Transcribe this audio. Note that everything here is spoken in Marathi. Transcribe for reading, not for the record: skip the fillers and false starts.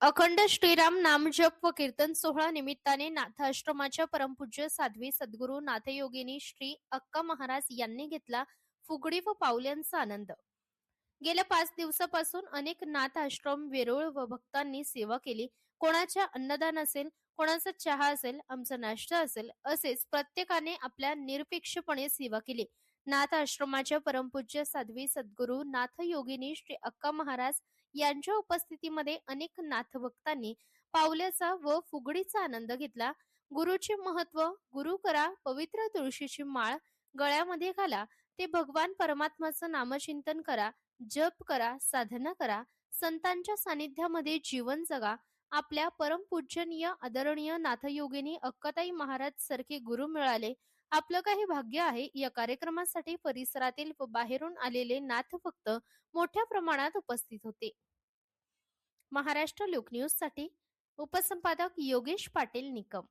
अखंड श्रीराम नामजप व कीर्तन सोहळा निमित्ताने नाथाश्रमाच्या परमपूज्य साध्वी सद्गुरू नाथयोगिनी श्री अक्का महाराज यांनी घेतला फुगडी व पाऊल्यांचा आनंद. गेल्या 5 दिवसापासून अनेक नाथ आश्रम, वेरूळ व भक्तांनी सेवा केली. कोणाच्या अन्नदान असेल, कोणाचा चहा असेल, आमचा नाश्ता असेल, असेच प्रत्येकाने आपल्या निरपेक्षपणे सेवा केली. नाथ आश्रमाच्या परमपूज्य साध्वी सद्गुरू नाथयोगिनी श्री अक्का महाराज यांच्या उपस्थितीमध्ये अनेक नाथभक्तांनी पावल्याचा व फुगडीचा आनंद घेतला. गुरुचे महत्व. गुरु करा, पवित्र तुळशीची माळ गळ्यामध्ये घाला, ते भगवान परमात्माचं नामचिंतन करा, जप करा, साधना करा, संतांच्या सानिध्यामध्ये जीवन जगा. आपल्या परमपूजनीय आदरणीय नाथयोगिनी अक्काताई महाराज सारखे गुरु मिळाले, आपलं काही भाग्य आहे. या कार्यक्रमासाठी परिसरातील व बाहेरून आलेले नाथभक्त मोठ्या प्रमाणात उपस्थित होते. महाराष्ट्र लोकन्यूज साठी उपसंपादक योगेश पाटील निकम.